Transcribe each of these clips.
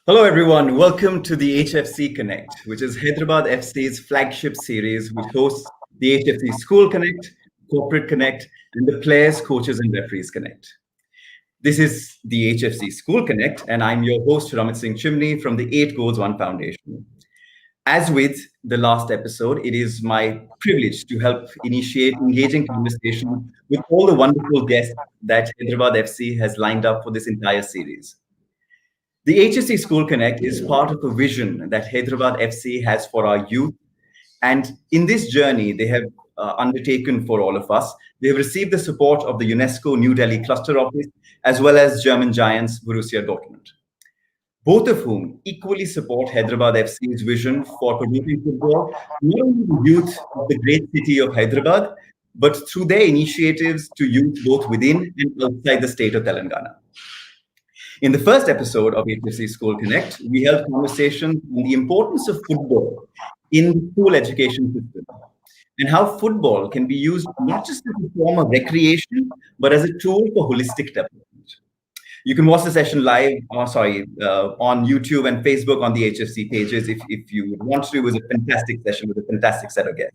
Hello, everyone. Welcome to the HFC Connect, which is Hyderabad FC's flagship series, which hosts the HFC School Connect, Corporate Connect, and the Players, Coaches, and Referees Connect. This is the HFC School Connect, and I'm your host, Ramit Singh Chimni from the 8 Goals 1 Foundation. As with the last episode, it is my privilege to help initiate engaging conversation with all the wonderful guests that Hyderabad FC has lined up for this entire series. The HSC School Connect is part of a vision that Hyderabad FC has for our youth. And in this journey, they have undertaken for all of us. They have received the support of the UNESCO New Delhi Cluster Office, as well as German giants Borussia Dortmund, both of whom equally support Hyderabad FC's vision for promoting football, not only the youth of the great city of Hyderabad, but through their initiatives to youth both within and outside the state of Telangana. In the first episode of HFC School Connect, we held conversations on the importance of football in the school education system and how football can be used not just as a form of recreation, but as a tool for holistic development. You can watch the session live, on YouTube and Facebook on the HFC pages if you want to. It was a fantastic session with a fantastic set of guests.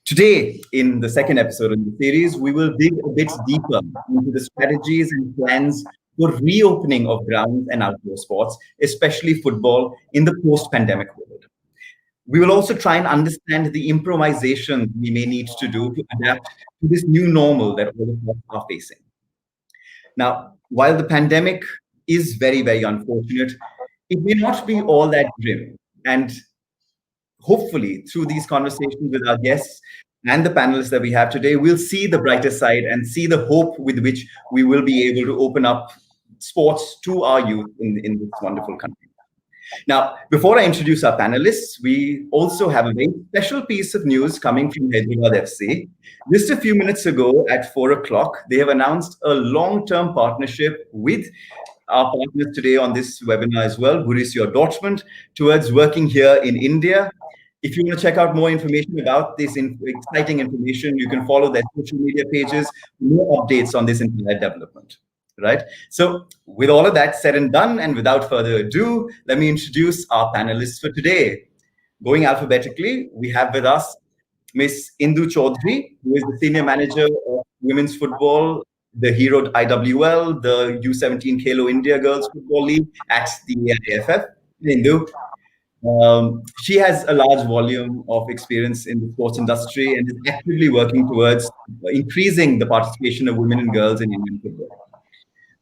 Today, in the second episode of the series, we will dig a bit deeper into the strategies and plans for reopening of grounds and outdoor sports, especially football, in the post-pandemic world. We will also try and understand the improvisation we may need to do to adapt to this new normal that all of us are facing. Now, while the pandemic is very, very unfortunate, it may not be all that grim. And hopefully, through these conversations with our guests and the panelists that we have today, we'll see the brighter side and see the hope with which we will be able to open up sports to our youth in this wonderful country. Now, before I introduce our panelists, we also have a very special piece of news coming from Hyderabad FC. Just a few minutes ago at 4 o'clock, they have announced a long-term partnership with our partners today on this webinar as well, Borussia Dortmund, towards working here in India. If you want to check out more information about this exciting information, you can follow their social media pages, more updates on this entire development. Right. So with all of that said and done, and without further ado, let me introduce our panelists for today. Going alphabetically, we have with us Miss Indu Choudhary, who is the Senior Manager of Women's Football, the Hero IWL, the U17 Khelo India Girls Football League at the AIFF. Indu. She has a large volume of experience in the sports industry and is actively working towards increasing the participation of women and girls in Indian football.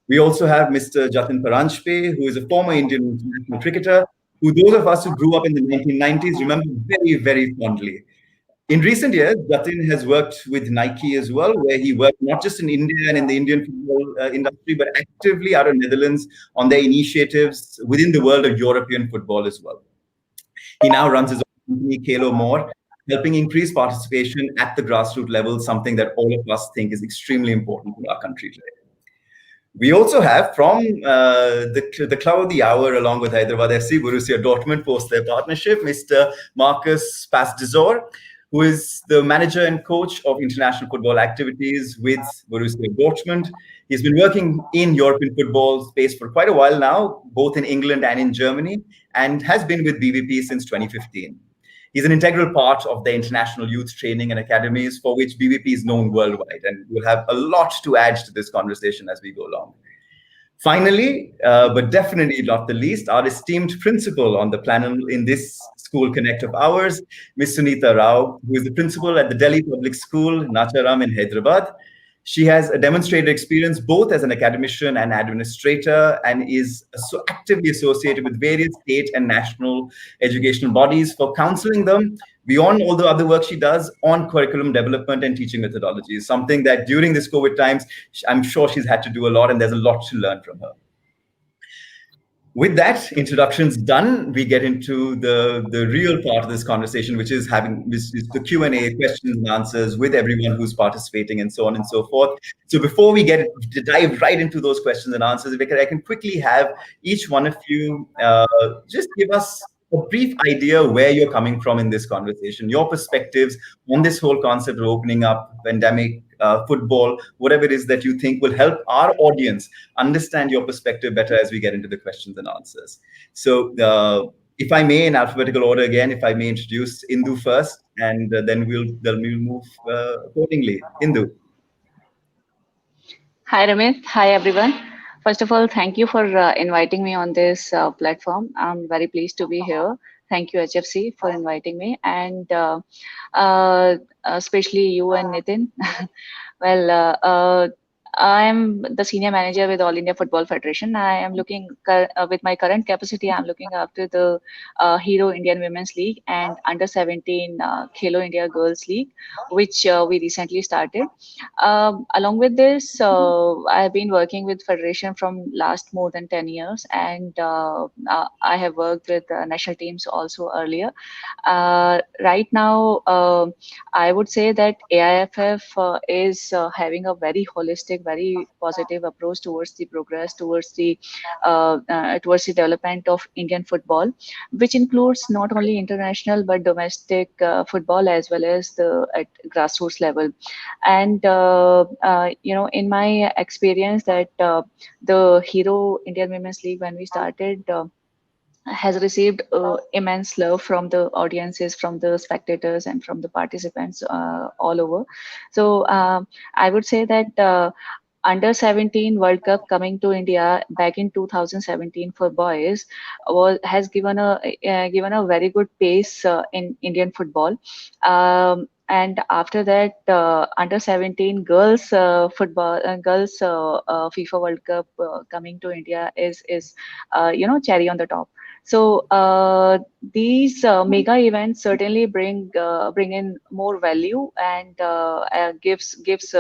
We also have Mr. Jatin, who is a former Indian international cricketer, who those of us who grew up in the 1990s remember very, very fondly. In recent years, Jatin has worked with Nike as well, where he worked not just in India and in the Indian football industry, but actively out of Netherlands on their initiatives within the world of European football as well. He now runs his own company, KheloMore, helping increase participation at the grassroots level, something that all of us think is extremely important for our country today. We also have from the club of the hour, along with Hyderabad FC, Borussia Dortmund, post their partnership, Mr. Markus Pasdzior, who is the manager and coach of international football activities with Borussia Dortmund. He's been working in European football space for quite a while now, both in England and in Germany, and has been with BVP since 2015. He's an integral part of the international youth training and academies for which BVP is known worldwide, and we'll have a lot to add to this conversation as we go along. Finally, but definitely not the least, our esteemed principal on the panel in this School Connect of ours, Ms. Sunitha, who is the principal at the Delhi Public School, Nacharam in Hyderabad. She has a demonstrated experience both as an academician and administrator, and is so actively associated with various state and national educational bodies for counseling them beyond all the other work she does on curriculum development and teaching methodologies, something that during this COVID times, I'm sure she's had to do a lot, and there's a lot to learn from her. With that, introductions done, we get into the real part of this conversation, which is the Q&A, questions and answers with everyone who's participating and so on and so forth. So before we get to dive right into those questions and answers, I can quickly have each one of you just give us a brief idea where you're coming from in this conversation, your perspectives on this whole concept of opening up, pandemic, football, whatever it is that you think will help our audience understand your perspective better as we get into the questions and answers. So, if I may, in alphabetical order again, if I may introduce Indu first, and then we'll move accordingly. Indu. Hi, Ramit. Hi, everyone. First of all, thank you for inviting me on this platform. I'm very pleased to be here. Thank you, HFC, for inviting me, and uh, especially you and Nitin. Well, I'm the senior manager with All India Football Federation. I am with my current capacity, I'm looking after the Hero Indian Women's League and Under 17 Khelo India Girls League, which we recently started. Along with this, I've been working with Federation from last more than 10 years, and I have worked with national teams also earlier. Right now, I would say that AIFF is having a very holistic, very positive approach towards the progress, towards the development of Indian football, which includes not only international but domestic football as well as the at grassroots level. And in my experience, that the Hero Indian Women's League, when we started, has received immense love from the audiences, from the spectators, and from the participants all over. So I would say that under 17 World Cup coming to India back in 2017 for boys has given a very good pace in Indian football. And after that, under 17 girls football, girls FIFA World Cup coming to India is cherry on the top. So these mega events certainly bring in more value, and gives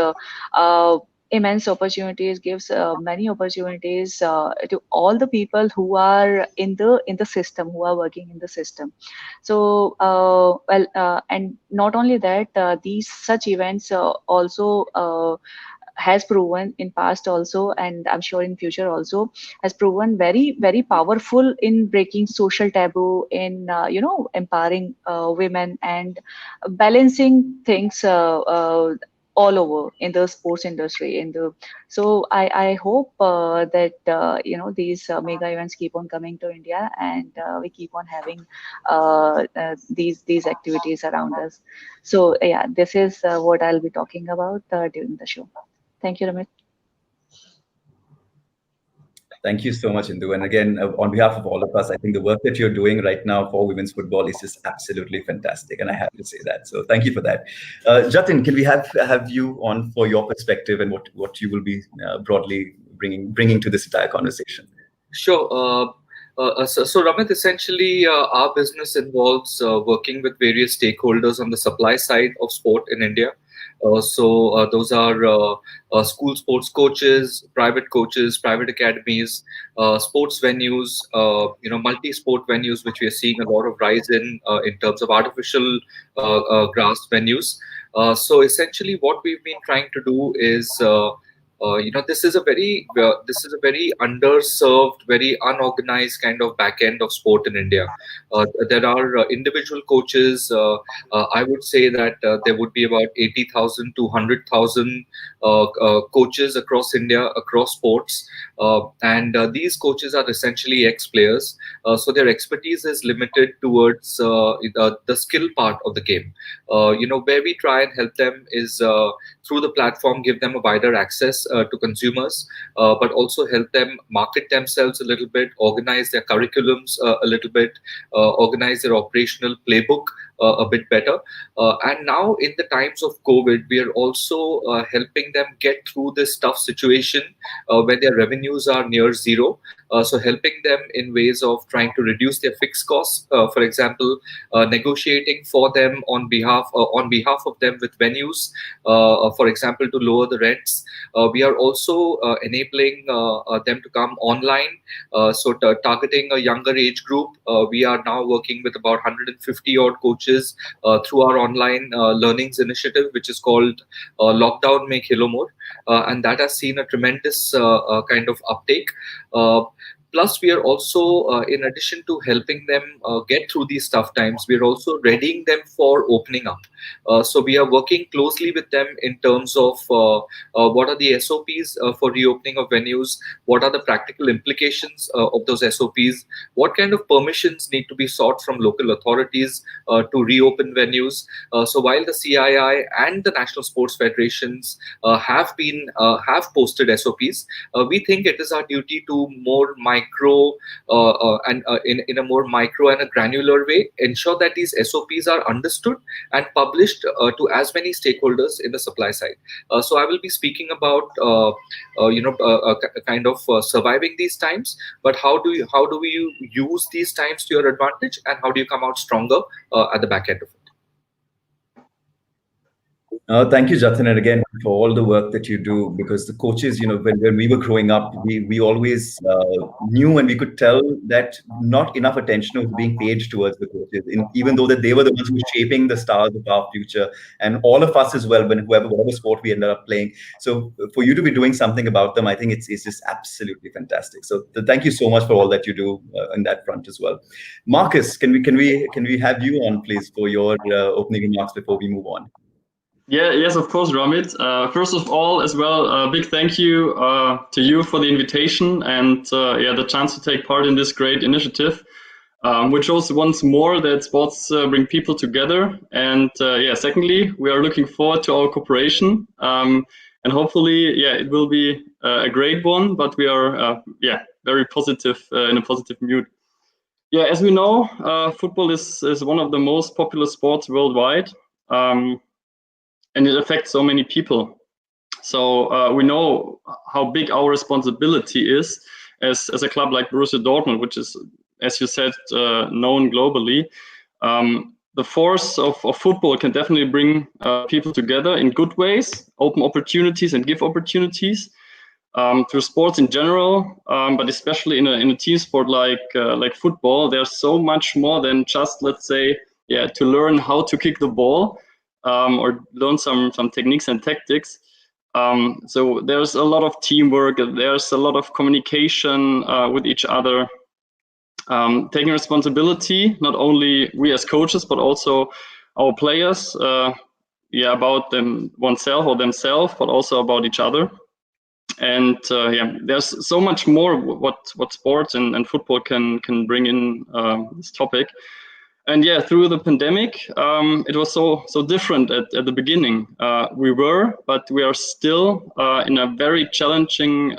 immense opportunities, gives many opportunities to all the people who are in the system, who are working in the system. So and not only that, these such events also has proven in past also, and I'm sure in future also, has proven very, very powerful in breaking social taboo, in empowering women, and balancing things all over in the sports industry. So I hope that these mega events keep on coming to India, and we keep on having these activities around us. So yeah, this is what I'll be talking about during the show. Thank you, Ramit. Thank you so much, Indu. And again, on behalf of all of us, I think the work that you're doing right now for women's football is just absolutely fantastic, and I have to say that. So thank you for that. Jatin, can we have you on for your perspective and what you will be broadly bringing to this entire conversation? Sure. So Ramit, essentially, our business involves working with various stakeholders on the supply side of sport in India. Those are school sports coaches, private academies, sports venues, multi-sport venues, which we are seeing a lot of rise in terms of artificial grass venues. So essentially, what we've been trying to do is this is a very underserved, very unorganized kind of back end of sport in India. There are individual coaches. I would say that there would be about 80,000 to 100,000 coaches across India, across sports, and these coaches are essentially ex-players. So their expertise is limited towards the skill part of the game. Where we try and help them is through the platform, give them a wider access to consumers, but also help them market themselves a little bit, organize their curriculums a little bit, organize their operational playbook a bit better. And now in the times of COVID, we are also helping them get through this tough situation where their revenues are near zero. So helping them in ways of trying to reduce their fixed costs, for example, negotiating for them on behalf of them with venues, for example, to lower the rents. We are also enabling them to come online, targeting a younger age group. We are now working with about 150 odd coaches through our online learnings initiative, which is called Lockdown Mein KheloMore, and that has seen a tremendous kind of uptake. Plus, we are also, in addition to helping them get through these tough times, we are also readying them for opening up. So we are working closely with them in terms of what are the SOPs for reopening of venues, what are the practical implications of those SOPs, what kind of permissions need to be sought from local authorities to reopen venues. So while the CII and the National Sports Federations have posted SOPs, we think it is our duty to more micro and in a more micro and a granular way ensure that these SOPs are understood and published to as many stakeholders in the supply side. So I will be speaking about kind of surviving these times, but how do you use these times to your advantage, and how do you come out stronger at the back end of it? Thank you, Jatin, and again for all the work that you do. Because the coaches, when we were growing up, we always knew and we could tell that not enough attention was being paid towards the coaches, even though that they were the ones who were shaping the stars of our future, and all of us as well. When whatever sport we ended up playing, so for you to be doing something about them, I think it's just absolutely fantastic. So thank you so much for all that you do on that front as well. Markus, can we have you on, please, for your opening remarks before we move on? Yeah, yes, of course, Ramit. First of all, as well, a big thank you to you for the invitation and the chance to take part in this great initiative, which shows once more that sports bring people together. And secondly, we are looking forward to our cooperation, and hopefully, it will be a great one. But we are very positive in a positive mood. Yeah, as we know, football is one of the most popular sports worldwide. And it affects so many people. So we know how big our responsibility is as a club like Borussia Dortmund, which is, as you said, known globally. The force of football can definitely bring people together in good ways, open opportunities and give opportunities through sports in general, but especially in a team sport like football. There's so much more than just, let's say, to learn how to kick the ball. Or learn some techniques and tactics. So there's a lot of teamwork, there's a lot of communication with each other, taking responsibility, not only we as coaches, but also our players, about oneself or themselves, but also about each other. And there's so much more what sports and football can bring in this topic. And through the pandemic, it was so different at the beginning. But we are still in a very challenging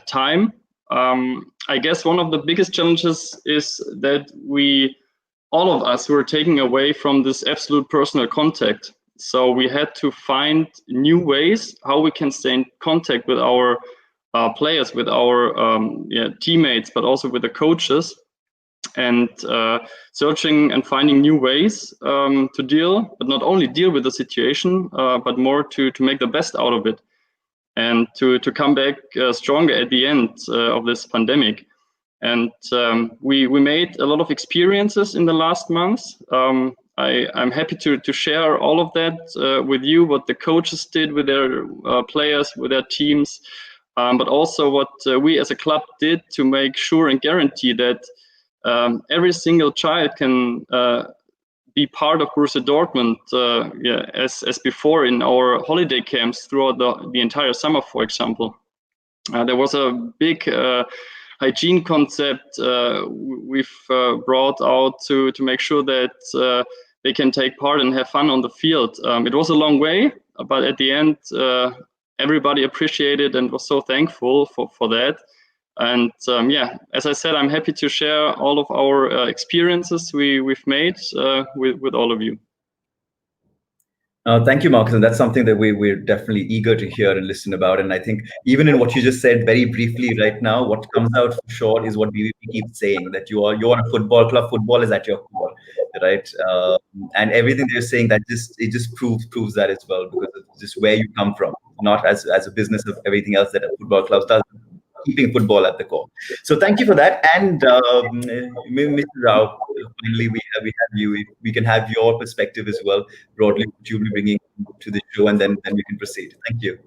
time. I guess one of the biggest challenges is that all of us were taken away from this absolute personal contact. So we had to find new ways how we can stay in contact with our players, with our teammates, but also with the coaches. And searching and finding new ways to deal, but not only deal with the situation, but more to make the best out of it, and to come back stronger at the end of this pandemic. And we made a lot of experiences in the last months. I'm happy to share all of that with you, what the coaches did with their players, with their teams, but also what we as a club did to make sure and guarantee that every single child can be part of Borussia Dortmund as before in our holiday camps throughout the entire summer, for example. There was a big hygiene concept we've brought out to make sure that they can take part and have fun on the field. It was a long way, but at the end, everybody appreciated and was so thankful for that. And as I said, I'm happy to share all of our experiences we've made with all of you. Thank you, Markus. And that's something that we're definitely eager to hear and listen about. And I think even in what you just said very briefly right now, what comes out for sure is what we keep saying, that you're a football club. Football is at your core, right? And everything you're saying, that just proves that as well, because it's just where you come from, not as a business of everything else that a football club does, keeping football at the core. So thank you for that. And Mr. Rao, finally we have you. We can have your perspective as well, broadly, what you'll be bringing to the show, and then we can proceed. Thank you.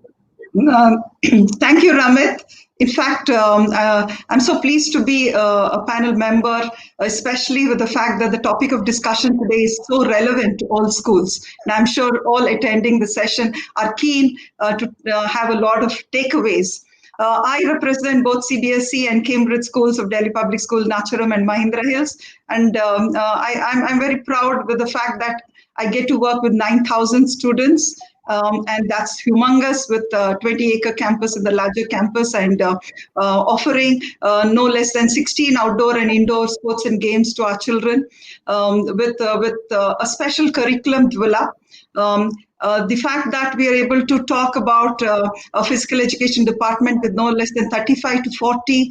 Thank you, Ramit. In fact, I'm so pleased to be a panel member, especially with the fact that the topic of discussion today is so relevant to all schools. And I'm sure all attending the session are keen to have a lot of takeaways. I represent both CBSE and Cambridge schools of Delhi Public School, Nacharam and Mahindra Hills. And I'm very proud with the fact that I get to work with 9,000 students. And that's humongous with 20-acre campus in the larger campus and offering no less than 16 outdoor and indoor sports and games to our children with a special curriculum developed. The fact that we are able to talk about a physical education department with no less than 35 to 40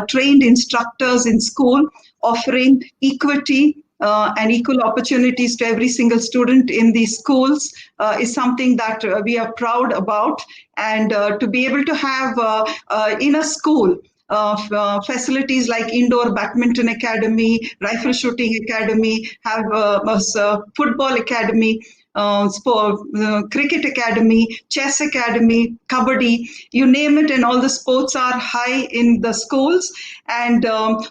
trained instructors in school offering equity and equal opportunities to every single student in these schools is something that we are proud about. And to be able to have in a school facilities like indoor badminton academy, rifle shooting academy, have a football academy, cricket academy, chess academy, kabaddi, you name it, and all the sports are high in the schools. And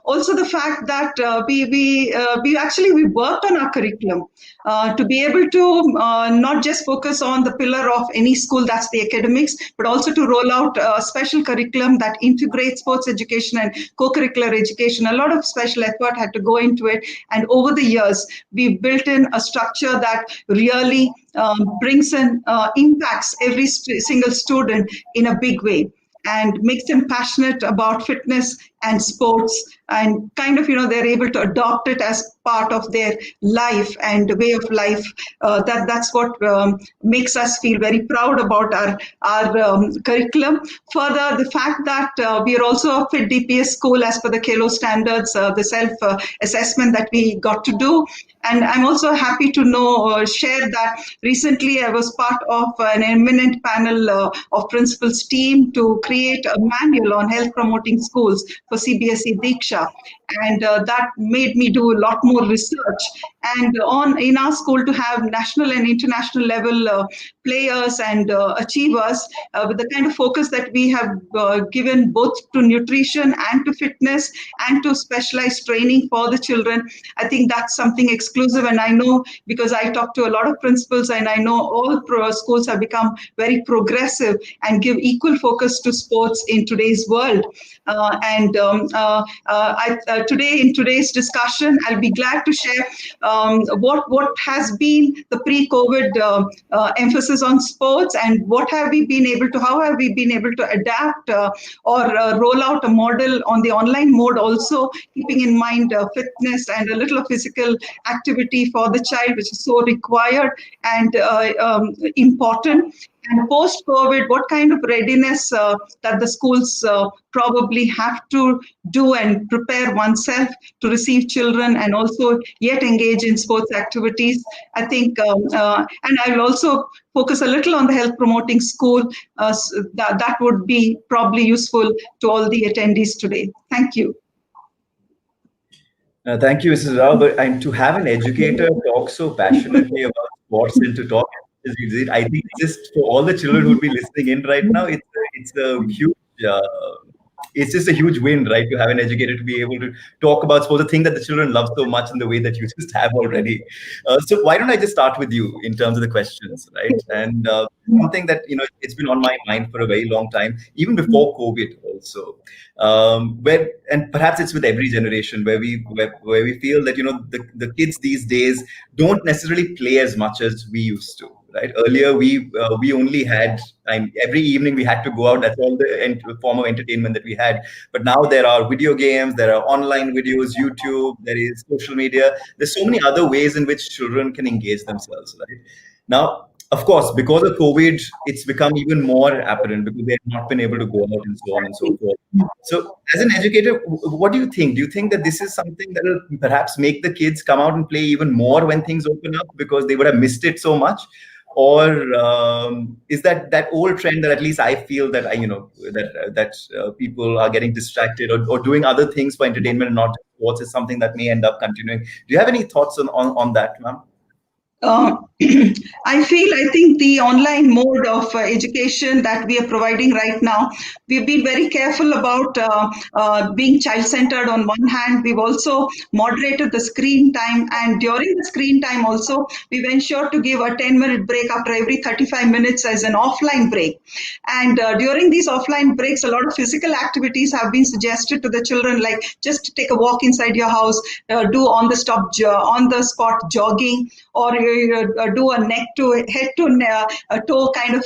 also the fact that we worked on our curriculum to be able to not just focus on the pillar of any school, that's the academics, but also to roll out a special curriculum that integrates sports education and co-curricular education. A lot of special effort had to go into it. And over the years, we built in a structure that really brings in, impacts every single student in a big way and makes them passionate about fitness and sports, and kind of, they're able to adopt it as part of their life and way of life. That's what makes us feel very proud about our curriculum. Further, the fact that we are also a fit DPS school as per the Khelo standards, the self-assessment that we got to do. And I'm also happy to share that recently I was part of an eminent panel of principals team to create a manual on health promoting schools for CBSE Diksha. And that made me do a lot more research. And in our school to have national and international level players and achievers with the kind of focus that we have given both to nutrition and to fitness and to specialized training for the children. I think that's something exclusive. And I know, because I talk to a lot of principals, and I know all schools have become very progressive and give equal focus to sports in today's world. Today, in today's discussion, I'll be glad to share what has been the pre-COVID emphasis on sports, and how have we been able to adapt or roll out a model on the online mode, also keeping in mind fitness and a little of physical activity for the child, which is so required and important. And post-COVID, what kind of readiness that the schools probably have to do and prepare oneself to receive children and also yet engage in sports activities. I think, and I will also focus a little on the health promoting school. That would be probably useful to all the attendees today. Thank you. Thank you, Mrs. Rao. But to have an educator talk so passionately about sports and to talk, I think just for all the children who will be listening in right now, it's a huge. It's just a huge win, right? To have an educator to be able to talk about sports, the thing that the children love so much in the way that you just have already. So why don't I just start with you in terms of the questions, right? And something that it's been on my mind for a very long time, even before COVID, also. And perhaps it's with every generation where we feel that the kids these days don't necessarily play as much as we used to. Right. Earlier, we only had every evening we had to go out. That's all the form of entertainment that we had. But now there are video games, there are online videos, YouTube, there is social media. There's so many other ways in which children can engage themselves. Right. Now, of course, because of COVID, it's become even more apparent because they have not been able to go out and so on and so forth. So, as an educator, what do you think? Do you think that this is something that will perhaps make the kids come out and play even more when things open up because they would have missed it so much? Or is that old trend that at least I feel that people are getting distracted or doing other things for entertainment and not sports is something that may end up continuing? Do you have any thoughts on that, ma'am? I think the online mode of education that we are providing right now, we've been very careful about being child-centered on one hand. We've also moderated the screen time, and during the screen time also, we've ensured to give a 10-minute break after every 35 minutes as an offline break. And during these offline breaks, a lot of physical activities have been suggested to the children, like just take a walk inside your house, do on-the-spot jogging, or do a neck to head to toe kind of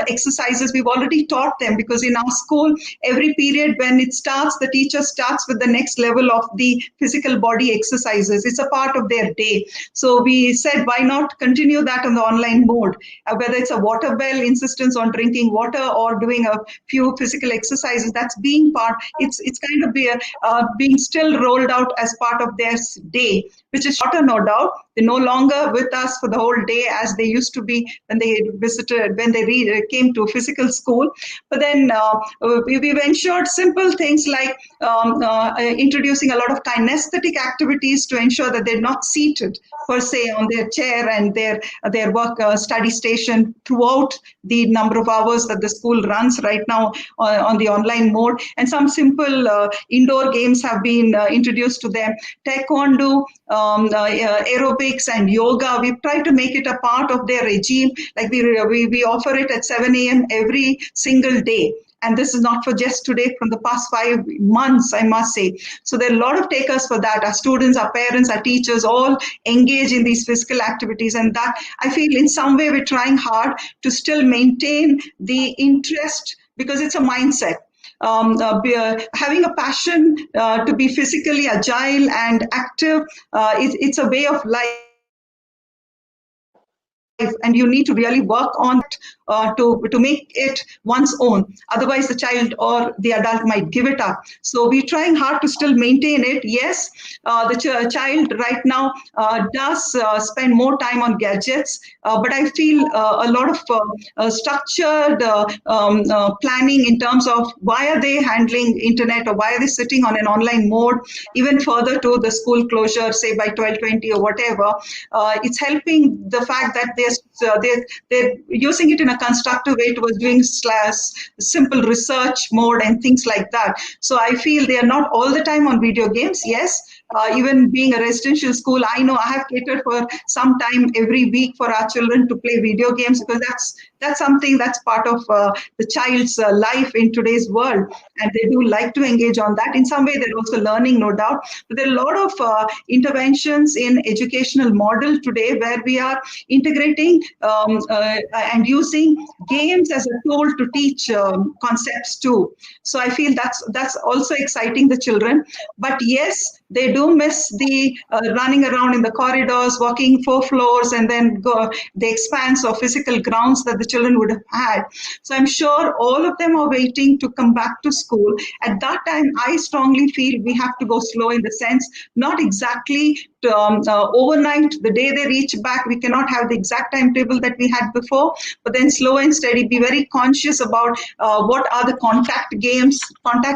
exercises. We've already taught them, because in our school, every period when it starts, the teacher starts with the next level of the physical body exercises. It's a part of their day. So we said, why not continue that on the online mode? Whether it's a water bell, insistence on drinking water, or doing a few physical exercises, that's being part. It's kind of being still rolled out as part of their day, which is shorter, no doubt. They're no longer with us for the whole day as they used to be when they came to physical school. But then we've ensured simple things like introducing a lot of kinesthetic activities to ensure that they're not seated per se on their chair and their work study station throughout the number of hours that the school runs right now on the online mode. And some simple indoor games have been introduced to them. Taekwondo, aerobics and yoga, we've tried to make it a part of their regime. Like we offer it at 7 a.m. every single day. And this is not for just today, from the past 5 months, I must say. So there are a lot of takers for that. Our students, our parents, our teachers all engage in these physical activities. And that, I feel, in some way we're trying hard to still maintain the interest, because it's a mindset. Having a passion to be physically agile and active, it's a way of life. And you need to really work on it to make it one's own. Otherwise, the child or the adult might give it up. So we're trying hard to still maintain it. Yes, the child right now does spend more time on gadgets, but I feel a lot of structured planning in terms of why are they handling internet, or why are they sitting on an online mode, even further to the school closure, say by 12:20 or whatever. It's helping the fact that they're using it in a constructive way towards doing simple research mode and things like that. So I feel they are not all the time on video games. Yes, even being a residential school, I know I have catered for some time every week for our children to play video games, because that's something that's part of the child's life in today's world, and they do like to engage on that. In some way, they're also learning, no doubt. But there are a lot of interventions in educational model today where we are integrating and using games as a tool to teach concepts too. So I feel that's also exciting the children. But yes, they do miss the running around in the corridors, walking 4 floors, and then go the expanse of physical grounds that the children would have had. So I'm sure all of them are waiting to come back to school. At that time, I strongly feel we have to go slow, in the sense, not exactly overnight, the day they reach back, we cannot have the exact timetable that we had before, but then slow and steady, be very conscious about what are the contact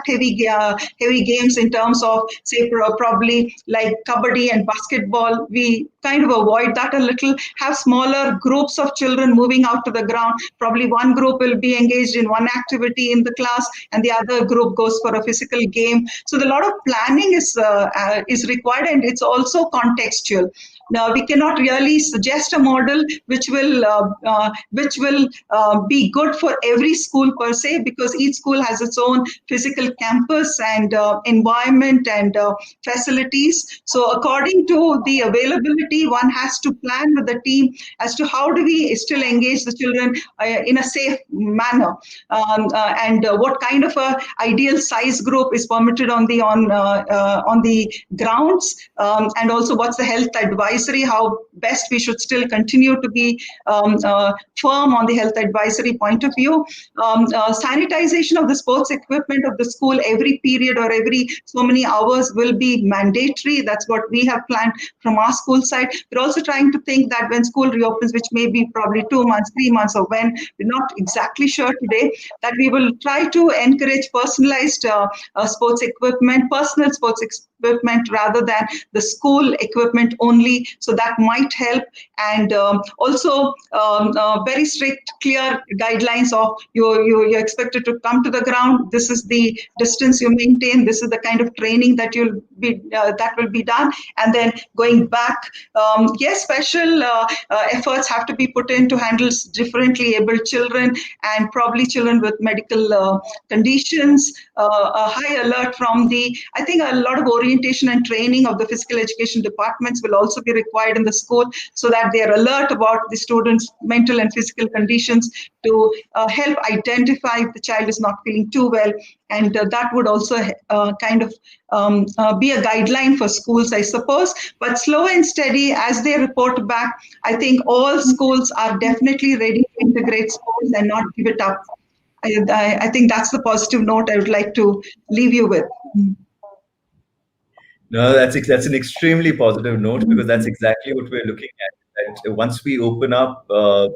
heavy games, in terms of, say, probably like kabaddi and basketball. We kind of avoid that a little, have smaller groups of children moving out to the ground. Probably one group will be engaged in one activity in the class, and the other group goes for a physical game. So a lot of planning is required, and it's also contextual. Now, we cannot really suggest a model which will be good for every school per se, because each school has its own physical campus and environment and facilities. So according to the availability, one has to plan with the team as to how do we still engage the children in a safe manner, and what kind of a ideal size group is permitted on the grounds, and also what's the health advisory, how best we should still continue to be firm on the health advisory point of view. Sanitization of the sports equipment of the school every period or every so many hours will be mandatory. That's what we have planned from our school side. We're also trying to think that when school reopens, which may be probably 2 months, 3 months, or when, we're not exactly sure today, that we will try to encourage personalized sports equipment, personal sports equipment rather than the school equipment only. So that might help. And also very strict, clear guidelines of you're expected to come to the ground. This is the distance you maintain. This is the kind of training that that will be done. And then going back, yes, special efforts have to be put in to handle differently abled children and probably children with medical conditions. A high alert from I think a lot of orientation and training of the physical education departments will also be required in the school, so that they are alert about the students' mental and physical conditions to help identify if the child is not feeling too well. And that would also kind of be a guideline for schools, I suppose. But slow and steady, as they report back, I think all schools are definitely ready to integrate sports and not give it up. I think that's the positive note I would like to leave you with. No, that's an extremely positive note, because that's exactly what we're looking at. That once we open up,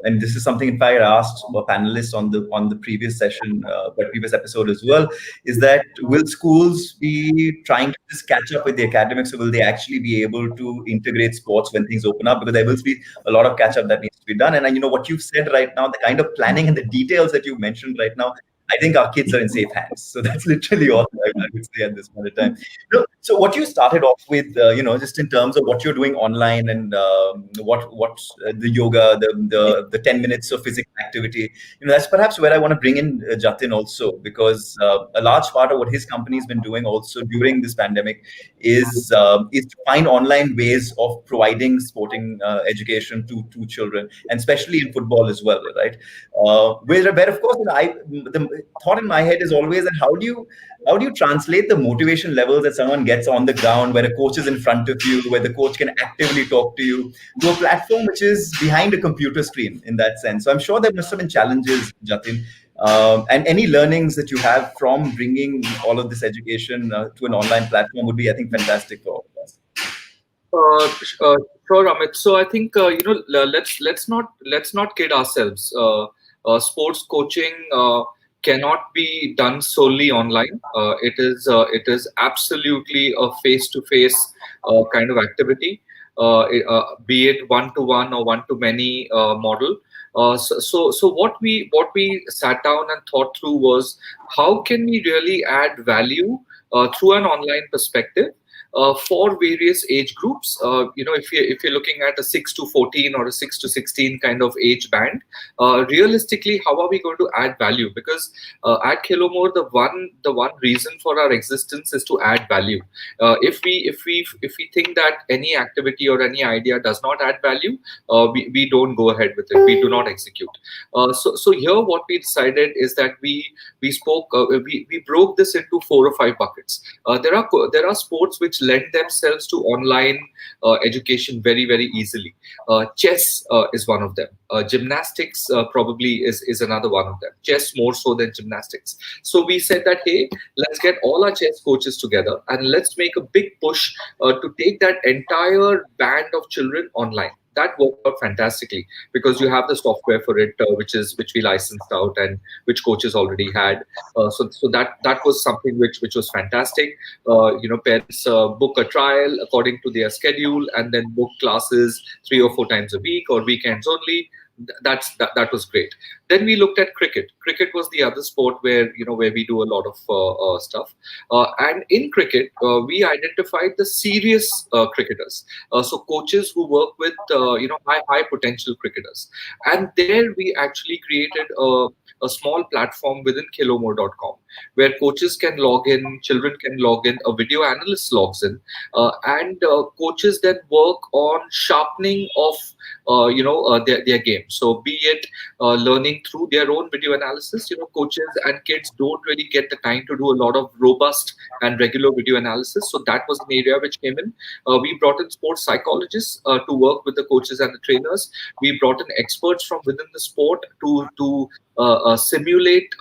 and this is something, in fact, I asked panelists on the previous session, previous episode as well, is that will schools be trying to just catch up with the academics, or will they actually be able to integrate sports when things open up? Because there will be a lot of catch up that needs to be done. And what you've said right now, the kind of planning and the details that you mentioned right now, I think our kids are in safe hands. So that's literally all I would say at this point in time. So what you started off with, just in terms of what you're doing online and what the yoga, the 10 minutes of physical activity, that's perhaps where I want to bring in Jatin also, because a large part of what his company's been doing also during this pandemic is to find online ways of providing sporting education to children, and especially in football as well, right? Where of course, the thought in my head is always that how do you translate the motivation levels that someone gets on the ground, where a coach is in front of you, where the coach can actively talk to you, to a platform which is behind a computer screen in that sense. So I'm sure there must have been challenges, Jatin, and any learnings that you have from bringing all of this education to an online platform would be, I think, fantastic for all of us. Sure, Ramit. So I think let's not kid ourselves. Sports coaching cannot be done solely online. It is absolutely a face-to-face kind of activity, be it one-to-one or one-to-many model. So what we sat down and thought through was, how can we really add value through an online perspective for various age groups. If you're looking at a 6 to 14 or a 6 to 16 kind of age band, realistically, how are we going to add value? Because at KheloMore, the one reason for our existence is to add value. If we think that any activity or any idea does not add value, we don't go ahead with it. We do not execute. So here, what we decided is that we broke this into 4 or 5 buckets. There are sports which lend themselves to online education very, very easily. Chess is one of them. Gymnastics probably is another one of them. Chess more so than gymnastics. So we said that, hey, let's get all our chess coaches together and let's make a big push to take that entire band of children online. That worked out fantastically because you have the software for it, which we licensed out and which coaches already had. So that was something which was fantastic. Parents book a trial according to their schedule and then book classes 3 or 4 times a week or weekends only. That was great. Then we looked at cricket. Cricket was the other sport where we do a lot of stuff. And in cricket, we identified the serious cricketers. So coaches who work with high potential cricketers. And there we actually created a small platform within KheloMore.com where coaches can log in, children can log in, a video analyst logs in, and coaches then work on sharpening of their game. So be it learning through their own video analysis. Coaches and kids don't really get the time to do a lot of robust and regular video analysis. So that was an area which came in. We brought in sports psychologists to work with the coaches and the trainers. We brought in experts from within the sport to simulate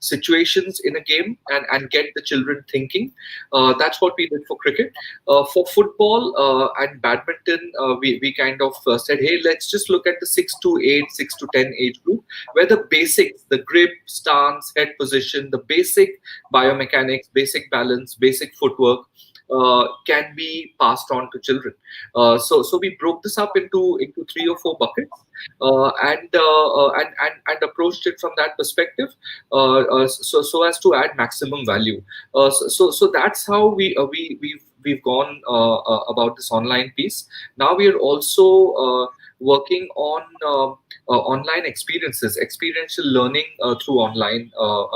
situations in a game and get the children thinking. That's what we did for cricket. For football and badminton, we kind of said, hey, let's just look at the 6 to 8, 6 to 10 age group, where the basics, the grip, stance, head position, the basic biomechanics, basic balance, basic footwork, can be passed on to children. So we broke this up into 3 or 4 buckets, and approached it from that perspective, so as to add maximum value. So that's how we've gone about this online piece. Now we are also working on online experiential learning through online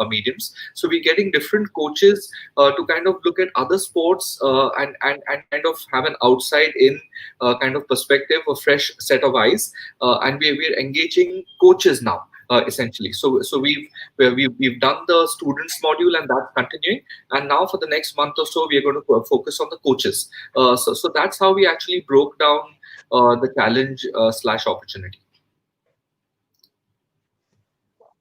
mediums. So we're getting different coaches to kind of look at other sports and kind of have an outside in kind of perspective, a fresh set of eyes, and we're engaging coaches now. Essentially, so we've done the students module, and that's continuing. And now for the next month or so, we are going to focus on the coaches. So that's how we actually broke down the challenge / opportunity.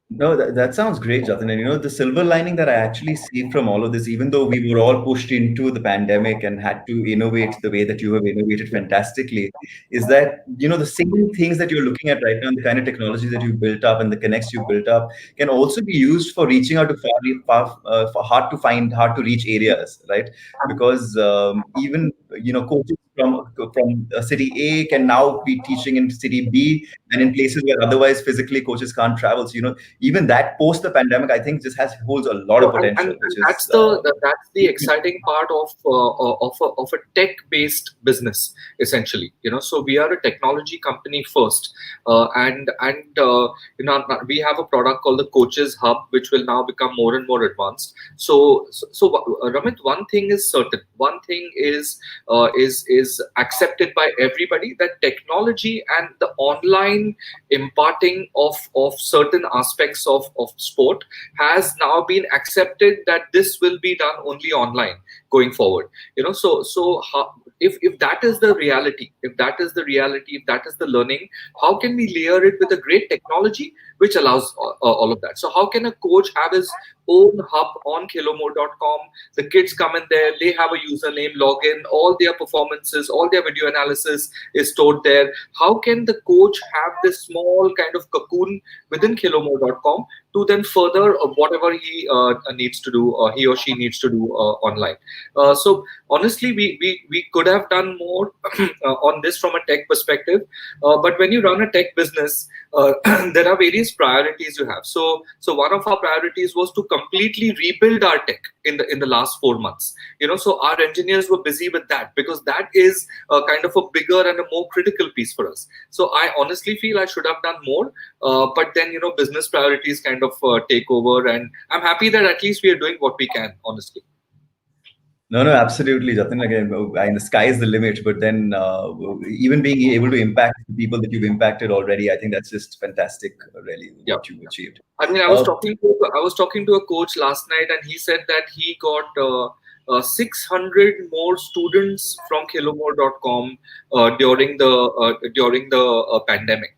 No, that sounds great, Jatin. And the silver lining that I actually see from all of this, even though we were all pushed into the pandemic and had to innovate the way that you have innovated fantastically, is that, the same things that you're looking at right now, the kind of technology that you've built up and the connects you've built up can also be used for reaching out to for hard to find, hard to reach areas, right? Because even, coaches from city A can now be teaching in city B and in places where otherwise physically coaches can't travel. So, even that post the pandemic, I think just holds a lot of potential. And that's the exciting part of a tech-based business, essentially. So we are a technology company first, and we have a product called the Coaches Hub, which will now become more and more advanced. So Ramit, one thing is certain. One thing is accepted by everybody, that technology and the online imparting of certain aspects of sport has now been accepted, that this will be done only online going forward. So how, if that is the reality, if that is the learning, how can we layer it with a great technology which allows all of that? So how can a coach have his own hub on KheloMore.com? The kids come in there, they have a username, login, all their performances, all their video analysis is stored there. How can the coach have this small kind of cocoon within KheloMore.com to then further whatever he needs to do, or he or she needs to do online? So honestly, we could have done more on this from a tech perspective, but when you run a tech business, there are various priorities you have. So one of our priorities was to completely rebuild our tech in the last 4 months. So our engineers were busy with that, because that is kind of a bigger and a more critical piece for us. So I honestly feel I should have done more, but then business priorities kind of take over, and I'm happy that at least we are doing what we can, honestly. No, absolutely, Jatin. Again, the sky is the limit. But then, even being able to impact the people that you've impacted already, I think that's just fantastic. Really, what you've achieved. I mean, I was talking to a coach last night, and he said that he got 600 more students from KheloMore.com during the pandemic.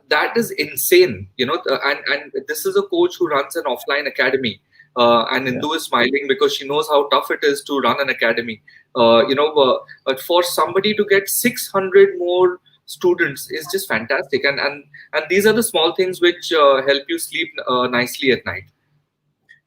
That is insane, and this is a coach who runs an offline academy. And Indu is smiling because she knows how tough it is to run an academy. But for somebody to get 600 more students is just fantastic. And these are the small things which help you sleep nicely at night.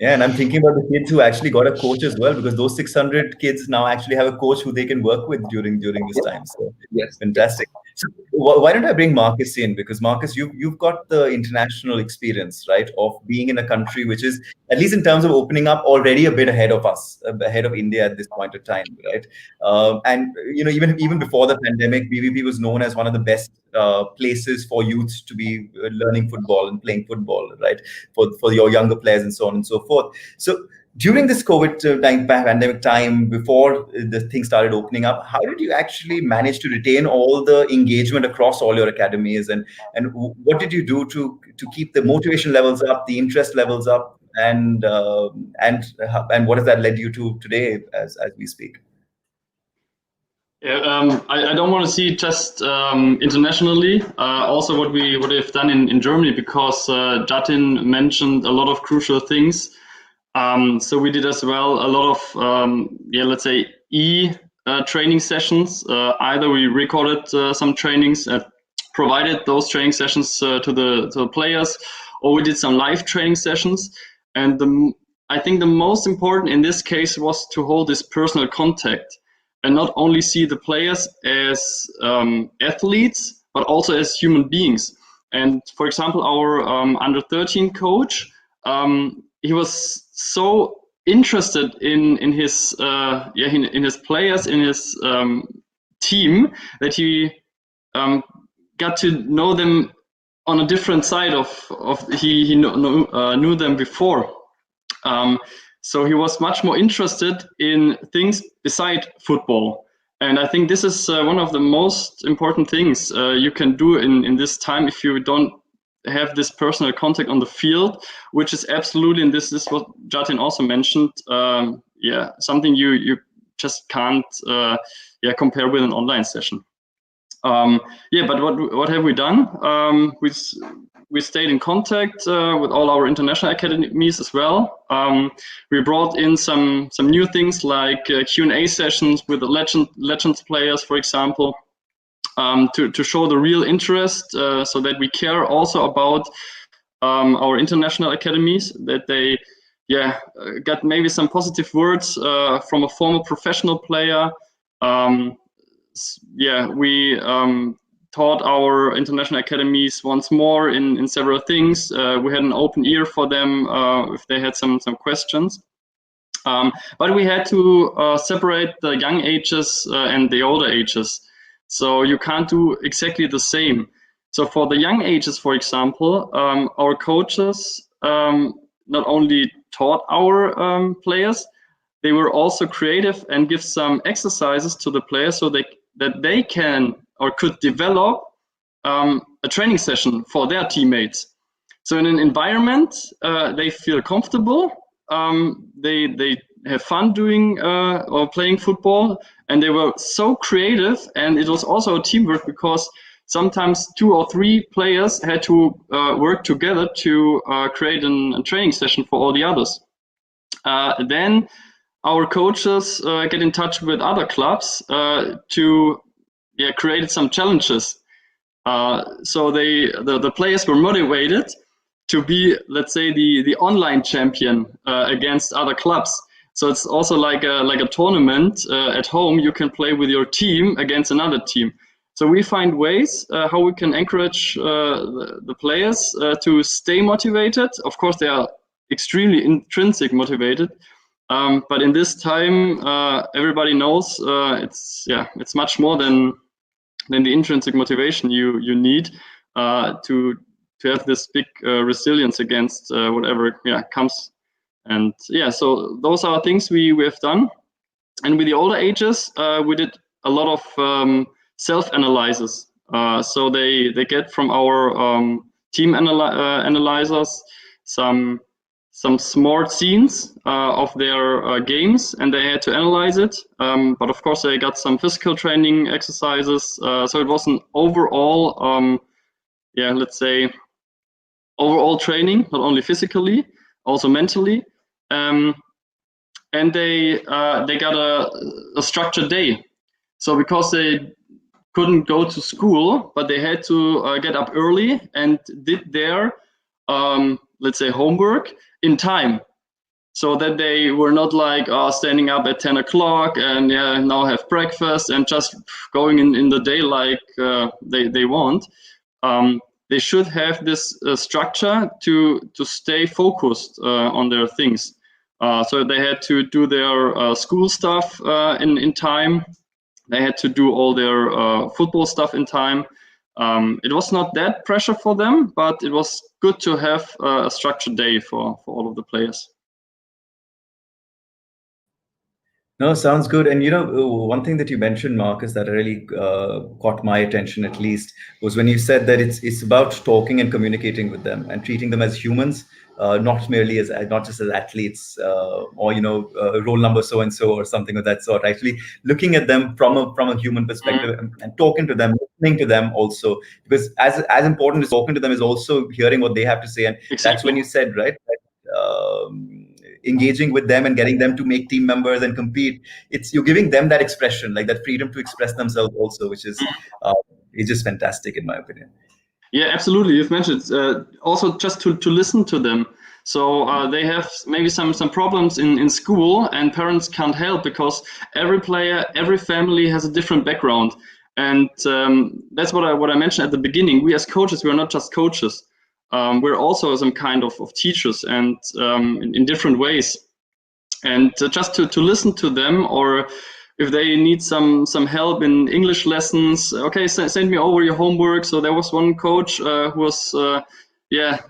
Yeah, and I'm thinking about the kids who actually got a coach as well, because those 600 kids now actually have a coach who they can work with during this time. So yes, fantastic. So why don't I bring Markus in? Because Markus, you've got the international experience, right, of being in a country which is, at least in terms of opening up, already a bit ahead of us, ahead of India at this point of time, right? And even before the pandemic, BVP was known as one of the best places for youth to be learning football and playing football, right? For your younger players and so on and so forth. So during this COVID pandemic time, before the thing started opening up, how did you actually manage to retain all the engagement across all your academies, and what did you do to keep the motivation levels up, the interest levels up, and what has that led you to today as we speak? Yeah, I don't want to see just internationally. Also, what we've done in Germany, because Jatin mentioned a lot of crucial things. So we did as well a lot of let's say training sessions. Either we recorded some trainings, provided those training sessions to the players, or we did some live training sessions. And I think the most important in this case was to hold this personal contact. and not only see the players as athletes, but also as human beings. And for example, our under 13 coach, he was so interested in his in his players, in his team, that he got to know them on a different side of he knew them before. So he was much more interested in things beside football. And I think this is one of the most important things you can do in this time if you don't have this personal contact on the field, which is absolutely, and this is what Jatin also mentioned, something you just can't compare with an online session. But what have we done? We stayed in contact with all our international academies as well. We brought in some new things like Q&A sessions with the legends players, for example, to show the real interest, so that we care also about our international academies, that they got maybe some positive words from a former professional player. We taught our international academies once more in several things. We had an open ear for them if they had some questions. But we had to separate the young ages and the older ages. So you can't do exactly the same. So for the young ages, for example, our coaches not only taught our players, they were also creative and give some exercises to the players so that they can or could develop a training session for their teammates. So in an environment, they feel comfortable, they have fun doing or playing football, and they were so creative. And it was also a teamwork, because sometimes 2 or 3 players had to work together to create a training session for all the others. Then our coaches get in touch with other clubs to create some challenges. So the players were motivated to be, let's say, the online champion against other clubs. So it's also like a tournament at home. You can play with your team against another team. So we find ways how we can encourage the players to stay motivated. Of course, they are extremely intrinsic motivated. But in this time, everybody knows it's much more than the intrinsic motivation you need to have this big resilience against whatever comes. And so those are things we have done. And with the older ages, we did a lot of self-analysis. So they get from our team analyzers some smart scenes of their games, and they had to analyze it. But of course, they got some physical training exercises. So it was an overall, let's say, overall training, not only physically, also mentally. And they got a structured day. So because they couldn't go to school, but they had to get up early and did their, let's say, homework in time, so that they were not like standing up at 10 o'clock and now have breakfast and just going in the day like they want. They should have this structure to stay focused on their things. So they had to do their school stuff in time. They had to do all their football stuff in time. It was not that pressure for them, but it was good to have a structured day for all of the players. No, sounds good. And one thing that you mentioned, Markus, that really caught my attention at least, was when you said that it's about talking and communicating with them and treating them as humans, not just as athletes or roll number so and so or something of that sort. Actually, looking at them from a human perspective and talking to them, listening to them also, because as important as talking to them is also hearing what they have to say. And that's when you said, right, engaging with them and getting them to make team members and compete. You're giving them that expression, like that freedom to express themselves also, which is just fantastic in my opinion. Yeah, absolutely. You've mentioned also just to listen to them. So they have maybe some problems in school, and parents can't help because every player, every family has a different background. And that's what I mentioned at the beginning. We as coaches, we're not just coaches. We're also some kind of teachers, and in different ways. And just to listen to them, or if they need some help in English lessons, okay, send me over your homework. So there was one coach who was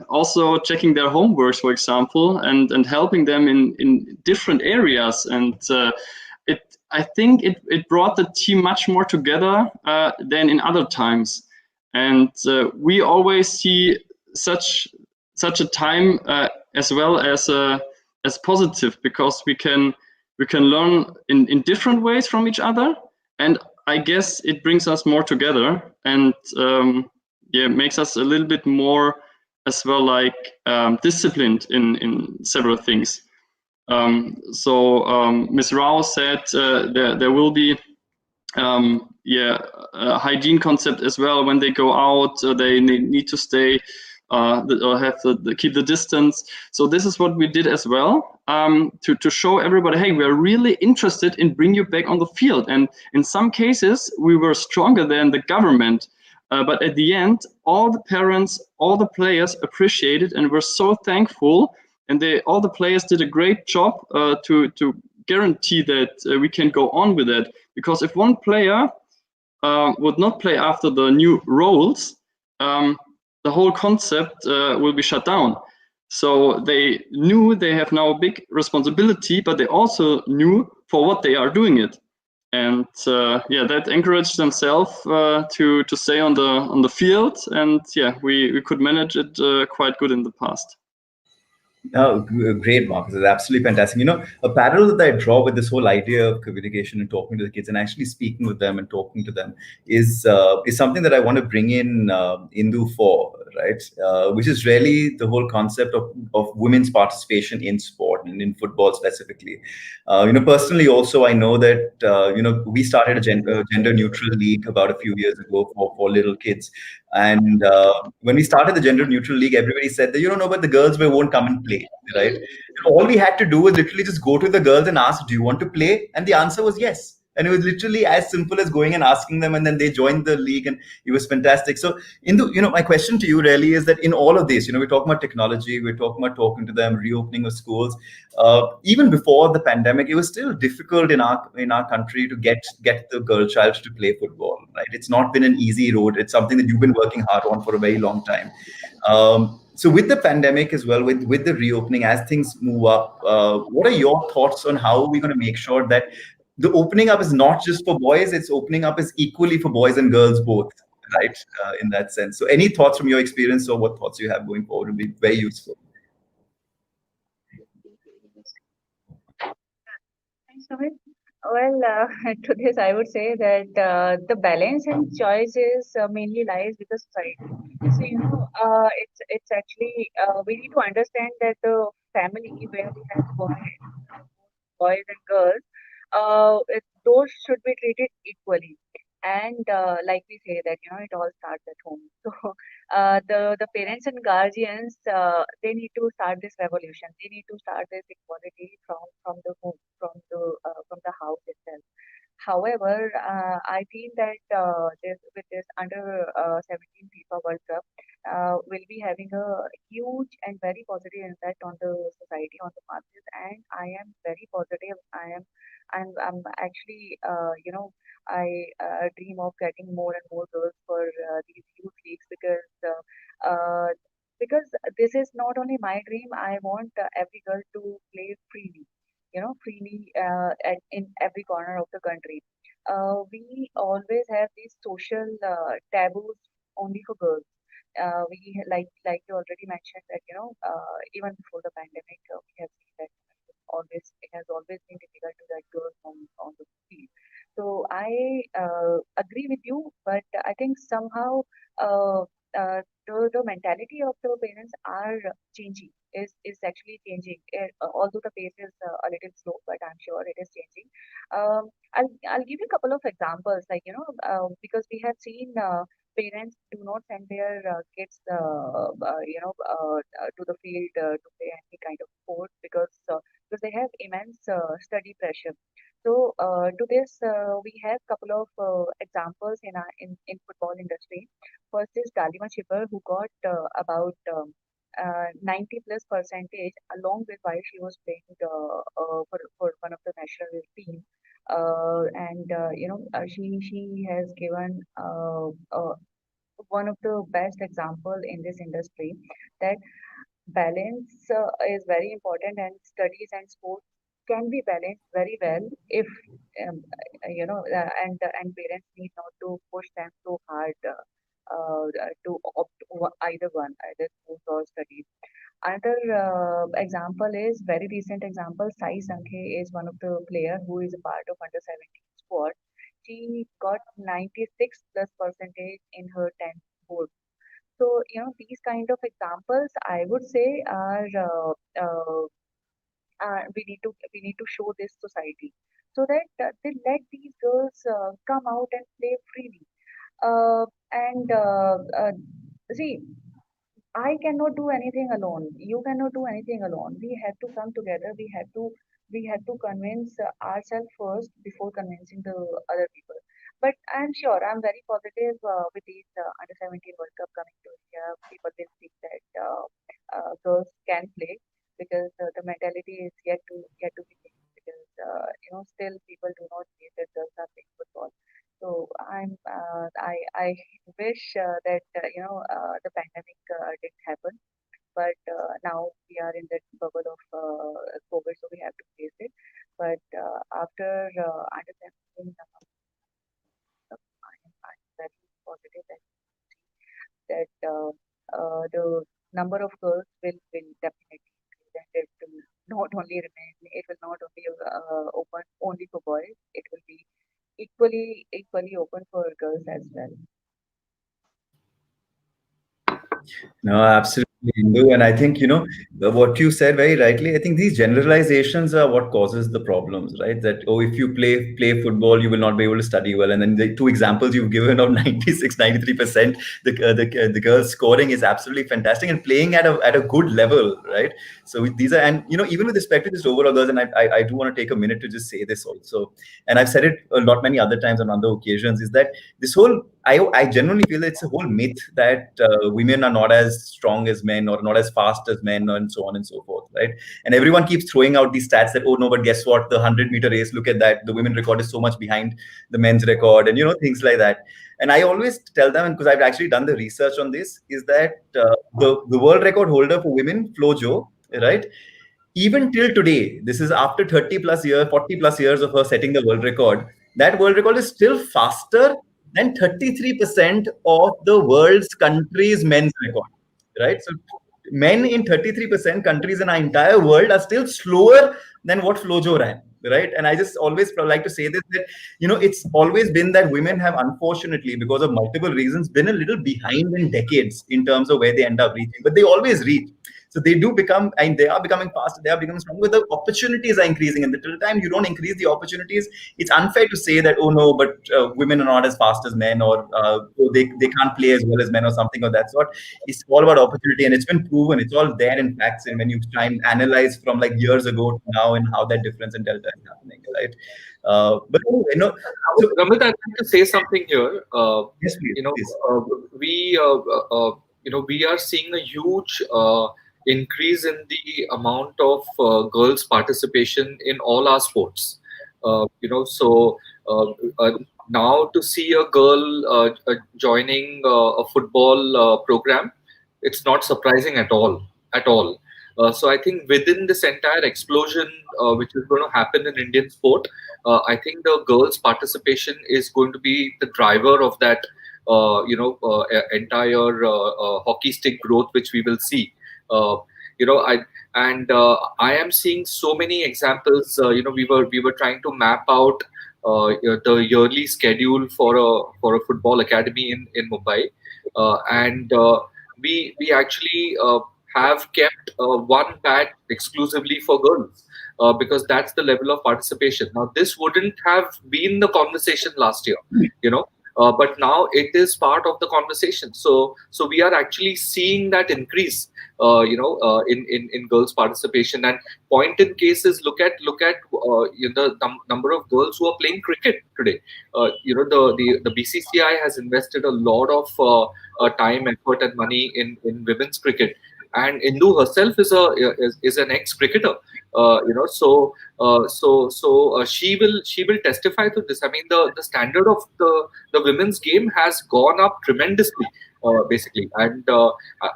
also checking their homeworks, for example, and helping them in different areas. And I think it brought the team much more together than in other times. And we always see such a time as well as positive, because we can learn in different ways from each other, and I guess it brings us more together, and makes us a little bit more as well, like disciplined in several things. So Ms. Rao said there will be a hygiene concept as well. When they go out, they need to stay or have to keep the distance. So this is what we did as well, to show everybody, hey, we're really interested in bring you back on the field. And in some cases, we were stronger than the government. But at the end, all the parents, all the players appreciated and were so thankful. And all the players did a great job to guarantee that we can go on with it. Because if one player would not play after the new roles, the whole concept will be shut down. So they knew they have now a big responsibility, but they also knew for what they are doing it. And that encouraged themselves to stay on the field. And we could manage it quite good in the past. Oh, great, Markus. It's absolutely fantastic. You know, a parallel that I draw with this whole idea of communication and talking to the kids and actually speaking with them and talking to them is something that I want to bring in Indu for, right? Which is really the whole concept of women's participation in sport and in football specifically. Personally, also, I know that, we started a gender neutral league about a few years ago for little kids. And when we started the gender neutral league, everybody said that, no, but the girls won't come and play, right? All we had to do was literally just go to the girls and ask, do you want to play? And the answer was yes. And it was literally as simple as going and asking them, and then they joined the league, and it was fantastic. So, Indu, my question to you really is that in all of this, we're talking about technology, we're talking about talking to them, reopening of schools. Even before the pandemic, it was still difficult in our country to get the girl child to play football, right? It's not been an easy road. It's something that you've been working hard on for a very long time. So with the pandemic as well, with the reopening, as things move up, what are your thoughts on how we're going to make sure that the opening up is not just for boys, it's opening up is equally for boys and girls both, right? In that sense. So any thoughts from your experience or what thoughts you have going forward would be very useful. Thanks, Ramit. Well, to this, I would say that the balance and choices mainly lies with the society. So, it's actually, we need to understand that the family where we have boys and girls, those should be treated equally. And like we say that, it all starts at home. So the parents and guardians, they need to start this revolution. They need to start this equality from the home, from the house itself. However, I feel that with this under 17 FIFA World Cup, will be having a huge and very positive impact on the society, on the masses, and I am very positive. I'm actually, I dream of getting more and more girls for these youth leagues, because this is not only my dream. I want every girl to play freely, freely in every corner of the country. We always have these social taboos only for girls. We like you already mentioned that even before the pandemic, we have seen that it has always been difficult to get girls on the field. So I agree with you, but I think somehow the mentality of the parents are changing. Is actually changing. Although the pace is a little slow, but I'm sure it is changing. I'll give you a couple of examples, like because we have seen parents do not send their kids, to the field to play any kind of sport because they have immense study pressure. So to this, we have couple of examples in football industry. First is Dalima Chipper, who got about 90 plus percentage along with while she was playing for one of the national team. She has given one of the best example in this industry that balance is very important, and studies and sports can be balanced very well if and parents need not to push them so hard to opt either one, either sports or studies. Another example is very recent example. Sai Sankhe is one of the player who is a part of under 17 squad. She got 96 plus percentage in her 10th board. So these kind of examples, I would say, are we need to show this society so that they let these girls come out and play freely. And see, I cannot do anything alone. You cannot do anything alone. We have to come together. We have to convince ourselves first before convincing the other people. But I'm sure I'm very positive with these under 17 World Cup coming to India. People will see that girls can play because the mentality is yet to be changed. Because still people do not believe that girls are playing football. So I wish that the pandemic didn't happen, but now we are in that bubble of COVID, so we have to face it. But after under 17, I'm very positive that the number of girls will definitely increase, and it will not only remain, it will not only open only for boys, it will be equally open for girls as well. No, absolutely, Indu. And I think, what you said very rightly, I think these generalizations are what causes the problems, right? That, oh, if you play football, you will not be able to study well. And then the two examples you've given of 96, 93%, the girls scoring is absolutely fantastic and playing at a good level, right? So these are, and, even with respect to this overall girls, and I do want to take a minute to just say this also. And I've said it many other times on other occasions, is that this whole I genuinely feel it's a whole myth that women are not as strong as men or not as fast as men and so on and so forth, right? And everyone keeps throwing out these stats that, oh no, but guess what? The 100-meter race, look at that. The women record is so much behind the men's record, and things like that. And I always tell them, because I've actually done the research on this, is that the world record holder for women, Flo Jo, right? Even till today, this is after 30 plus years, 40 plus years of her setting the world record, that world record is still faster than 33% of the world's countries' men's record, right? So men in 33% countries in our entire world are still slower than what Flojo ran, right? And I just always like to say this, that, it's always been that women have, unfortunately, because of multiple reasons, been a little behind in decades in terms of where they end up reaching, but they always reach. So they do become, and they are becoming faster, they are becoming stronger, the opportunities are increasing. And till the time you don't increase the opportunities, it's unfair to say that, oh no, but women are not as fast as men, or they can't play as well as men, or something of that sort. It's all about opportunity, and it's been proven. It's all there in facts, and when you try and analyze from like years ago to now and how that difference in delta is happening, right? But so, Ramit, I'd like to say something here. Yes, please, please. We are seeing a huge increase in the amount of girls' participation in all our sports. Now to see a girl joining a football program, it's not surprising at all. So I think within this entire explosion, which is going to happen in Indian sport, I think the girls' participation is going to be the driver of that, entire hockey stick growth, which we will see. I am seeing so many examples. We were trying to map out the yearly schedule for a football academy in Mumbai, and we actually have kept one batch exclusively for girls, because that's the level of participation. Now, this wouldn't have been the conversation last year, but now it is part of the conversation. So we are actually seeing that increase, in girls' participation. And point in cases, look at the number of girls who are playing cricket today. The BCCI has invested a lot of time, effort, and money in women's cricket. And Indu herself is an ex-cricketer, she will testify to this. I mean, the standard of the women's game has gone up tremendously, basically, and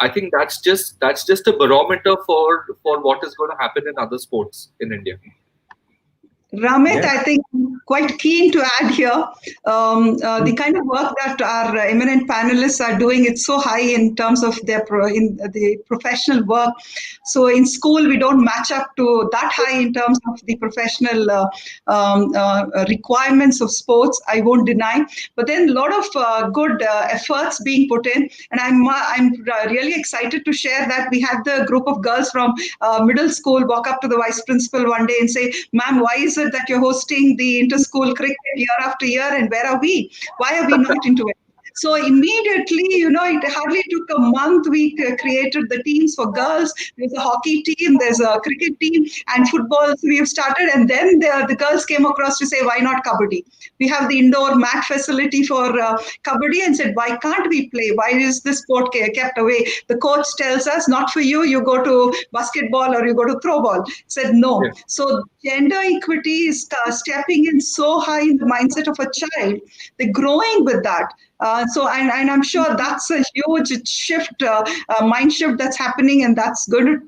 I think that's just a barometer for what is going to happen in other sports in India. Ramit, I think quite keen to add here. The kind of work that our eminent panelists are doing, it's so high in terms of in the professional work. So in school, we don't match up to that high in terms of the professional requirements of sports, I won't deny. But then a lot of good efforts being put in. And I'm really excited to share that we had the group of girls from middle school walk up to the vice principal one day and say, "Ma'am, why is it that you're hosting the inter-school cricket year after year, and where are we? Why are we not into it?" So immediately, it hardly took a month. We created the teams for girls. There's a hockey team, there's a cricket team, and football we have started. And then the girls came across to say, why not kabaddi? We have the indoor mat facility for kabaddi, and said, why can't we play? Why is this sport kept away? The coach tells us, not for you, you go to basketball or you go to throw ball. Said no. Yeah. So gender equity is stepping in so high in the mindset of a child. They're growing with that. And I'm sure that's a huge shift, mind shift that's happening, and that's going to,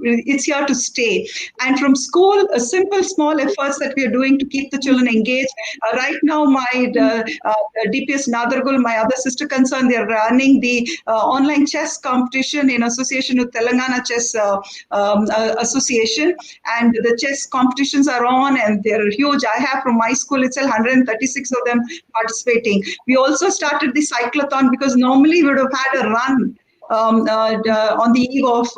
it's here to stay. And from school, a simple, small efforts that we are doing to keep the children engaged. Right now, my DPS Nadargul, my other sister concern, they're running the online chess competition in association with Telangana Chess Association, and the chess competitions are on, and they're huge. I have from my school itself 136 of them participating. We also started the cyclothon because normally we would have had a run on the eve of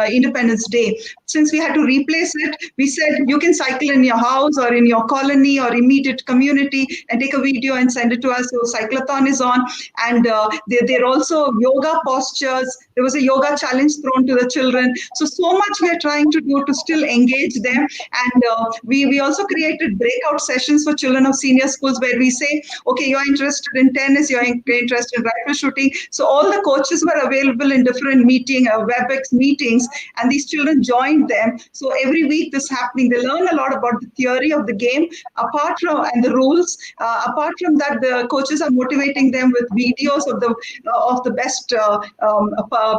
Independence Day. Since we had to replace it, we said you can cycle in your house or in your colony or immediate community and take a video and send it to us. So cyclothon is on, and there are also yoga postures. There was a yoga challenge thrown to the children. So much we are trying to do to still engage them. And we also created breakout sessions for children of senior schools where we say, okay, you're interested in tennis, you're interested in rifle shooting. So all the coaches were available in different WebEx meetings, and these children joined them. So every week this happening, they learn a lot about the theory of the game and the rules. Apart from that, the coaches are motivating them with videos of the best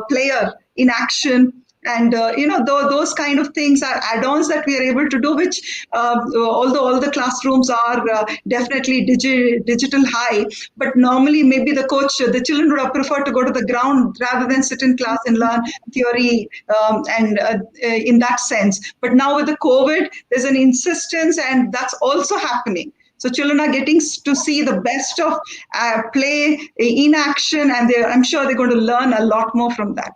player in action. And those kind of things are add-ons that we are able to do, which although all the classrooms are definitely digital high, but normally maybe the children would have preferred to go to the ground rather than sit in class and learn theory in that sense. But now with the COVID, there's an insistence, and that's also happening. So children are getting to see the best of play in action, and I'm sure they're going to learn a lot more from that.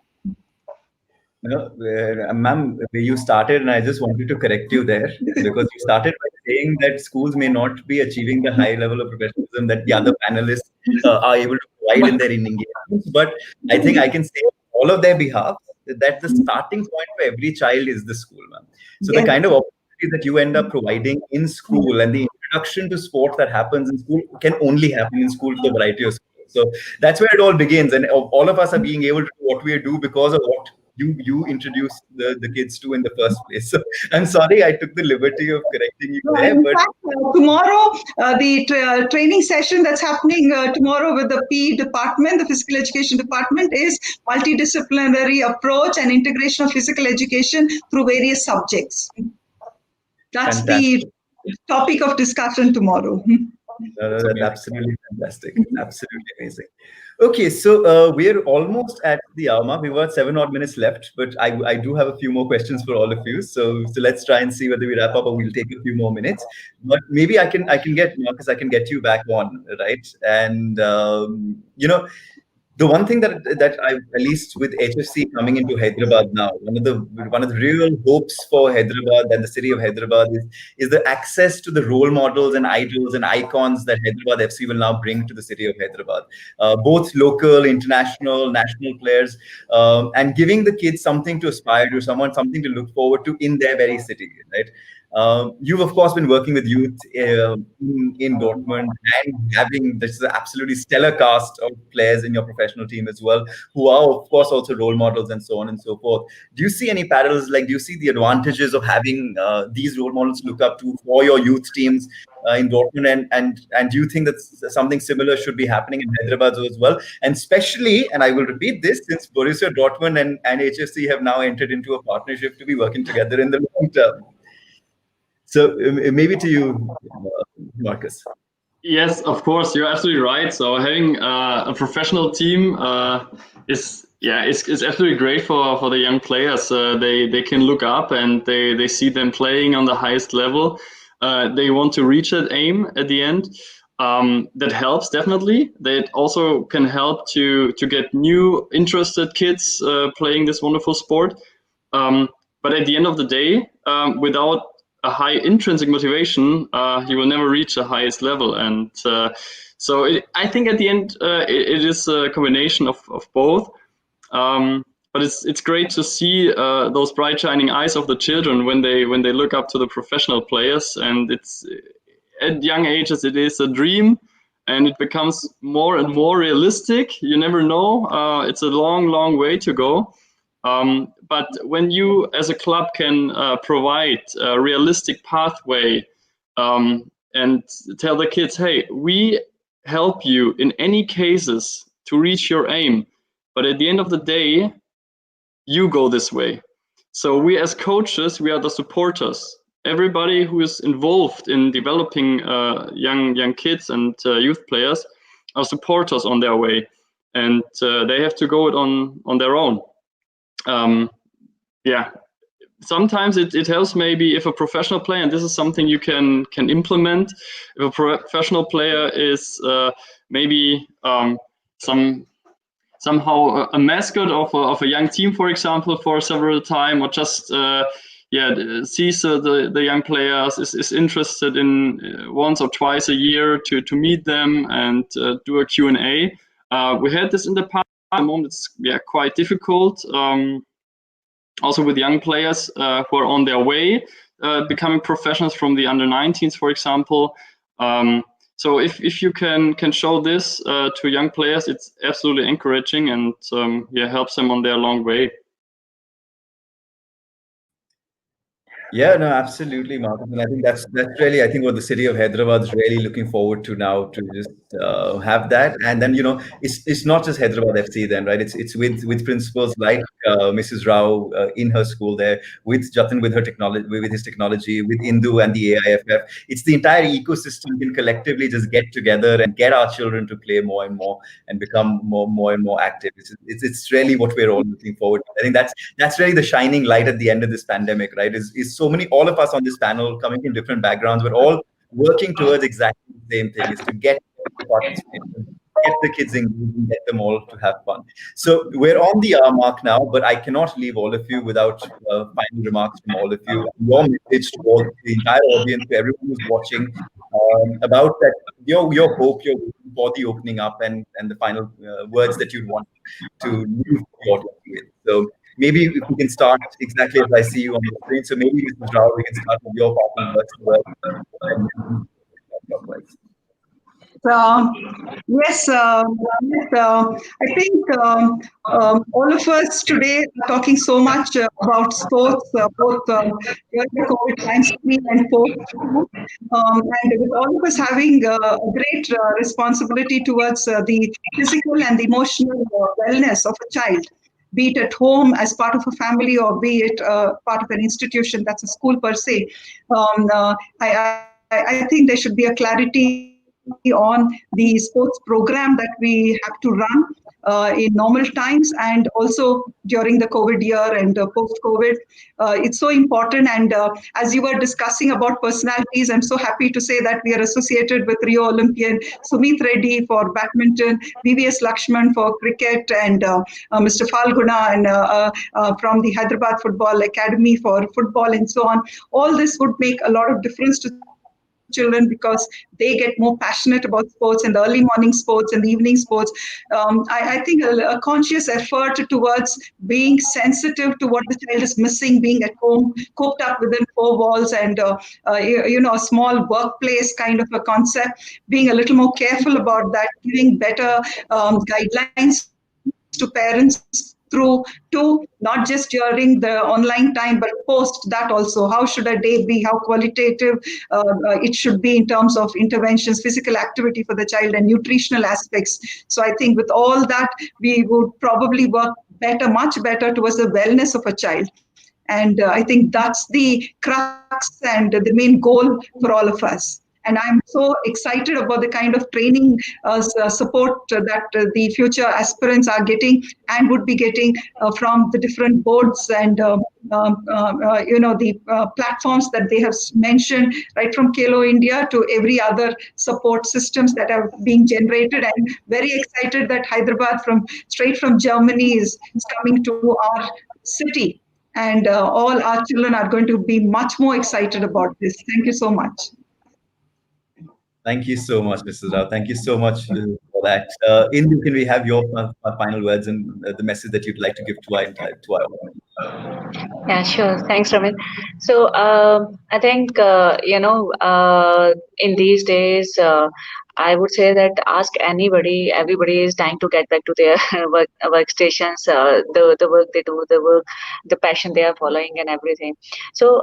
Ma'am, you started, and I just wanted to correct you there, because you started by saying that schools may not be achieving the high level of professionalism that the other panelists are able to provide in their engagements. But I think I can say on all of their behalf that the starting point for every child is the school, ma'am. So the kind of opportunity that you end up providing in school and the introduction to sport that happens in school can only happen in school to a variety of schools. So that's where it all begins, and all of us are being able to do what we do because of what you introduced the kids to in the first place. So I'm sorry I took the liberty of correcting you there. In fact, tomorrow, the training session that's happening tomorrow with the PE department, the physical education department, is multidisciplinary approach and integration of physical education through various subjects. That's fantastic. The topic of discussion tomorrow. That's absolutely fantastic. Absolutely amazing. Okay, so we're almost at the hour mark. We've got 7 odd minutes left, but I do have a few more questions for all of you. So let's try and see whether we wrap up or we'll take a few more minutes. But maybe I can get Markus, I can get you back on, right? And The one thing that I, at least with HFC coming into Hyderabad now, one of the real hopes for Hyderabad and the city of Hyderabad is the access to the role models and idols and icons that Hyderabad FC will now bring to the city of Hyderabad, both local, international, national players, and giving the kids something to aspire to, something to look forward to in their very city, right? You've of course been working with youth in Dortmund and having this absolutely stellar cast of players in your professional team as well, who are of course also role models and so on and so forth. Do you see any parallels? Like, do you see the advantages of having these role models to look up to for your youth teams in Dortmund? And do you think that something similar should be happening in Hyderabad as well? And especially, and I will repeat this, since Borussia Dortmund and HFC have now entered into a partnership to be working together in the long term. So maybe to you, Markus. Yes, of course, you're absolutely right. So having a professional team is absolutely great for the young players. They can look up and they see them playing on the highest level. They want to reach that aim at the end. That helps definitely. That also can help to get new interested kids playing this wonderful sport. But at the end of the day, without a high intrinsic motivation, he will never reach the highest level. And I think at the end, it is a combination of both. But it's great to see those bright shining eyes of the children when they look up to the professional players. And it's at young ages, it is a dream, and it becomes more and more realistic. You never know. It's a long way to go. But when you as a club can provide a realistic pathway and tell the kids, hey, we help you in any cases to reach your aim, but at the end of the day, you go this way. So we as coaches, we are the supporters. Everybody who is involved in developing young kids and youth players are supporters on their way, and they have to go it on their own. Sometimes it helps maybe if a professional player, and this is something you can implement, if a professional player is maybe somehow a mascot of a young team, for example, for several time, or just sees the young players, is interested in once or twice a year to meet them and do a Q&A. We had this in the past. At the moment, it's quite difficult. Also with young players who are on their way, becoming professionals from the under-19s, for example. So if you can show this to young players, it's absolutely encouraging and helps them on their long way. Yeah, no, absolutely, Markus. And I think that's really, I think, what the city of Hyderabad is really looking forward to now, to just have that. And then, it's not just Hyderabad FC then, right? It's with principals like Mrs. Rao in her school there, with Jatin with her technology, with his technology, with Indu and the AIFF. It's the entire ecosystem can collectively just get together and get our children to play more and more and become more and more active. It's really what we're all looking forward to. I think that's really the shining light at the end of this pandemic, right? Is all of us on this panel coming from different backgrounds, we're all working towards exactly the same thing, is to get participation, get the kids engaged, and get them all to have fun. So we're on the hour mark now, but I cannot leave all of you without final remarks from all of you. Your message to all the entire audience, to everyone who's watching, about that, your hope, your vision for the opening up, and the final words that you'd want to leave the audience with. So maybe if we can start exactly as I see you on the screen. So maybe, Mrs. Rao, we can start with your parting words as well. Yes, I think all of us today are talking so much about sports, both during the COVID times and post. And with all of us having a great responsibility towards the physical and the emotional wellness of a child, be it at home as part of a family or be it part of an institution that's a school per se. I think there should be a clarity on the sports program that we have to run in normal times and also during the COVID year and post-COVID. It's so important. And as you were discussing about personalities, I'm so happy to say that we are associated with Rio Olympian Sumit Reddy for badminton, VVS Lakshman for cricket, and Mr. Falguna and from the Hyderabad Football Academy for football and so on. All this would make a lot of difference to children because they get more passionate about sports and the early morning sports and the evening sports. I think a conscious effort towards being sensitive to what the child is missing, being at home, cooped up within four walls, and a small workplace kind of a concept, being a little more careful about that, giving better guidelines to parents through to not just during the online time, but post that also. How should a day be? How qualitative it should be in terms of interventions, physical activity for the child, and nutritional aspects. So I think with all that, we would probably work better, much better towards the wellness of a child. And I think that's the crux and the main goal for all of us. And I'm so excited about the kind of training support that the future aspirants are getting and would be getting from the different boards and the platforms that they have mentioned, right from Khelo India to every other support systems that are being generated. I'm very excited that Hyderabad straight from Germany is coming to our city. And all our children are going to be much more excited about this. Thank you so much. Thank you so much, Mrs. Rao. Thank you so much for that. Indu, can we have your final words and the message that you'd like to give to our audience? Yeah, sure. Thanks, Ramit. So I think, in these days, I would say that ask anybody, everybody is dying to get back to their workstations, the work they do, the passion they are following and everything. So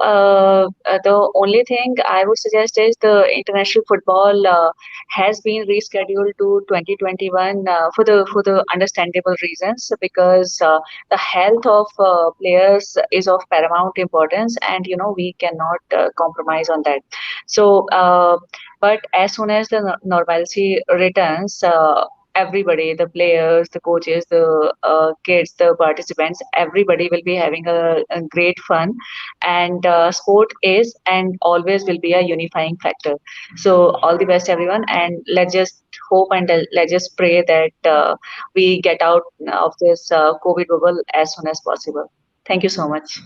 the only thing I would suggest is the international football has been rescheduled to 2021 for the understandable reasons, because the health of players is of paramount importance, and we cannot compromise on that. So but as soon as the normalcy returns, everybody, the players, the coaches, the kids, the participants, everybody will be having a great fun. And sport is and always will be a unifying factor. So all the best, everyone. And let's just hope and let's just pray that we get out of this COVID bubble as soon as possible. Thank you so much.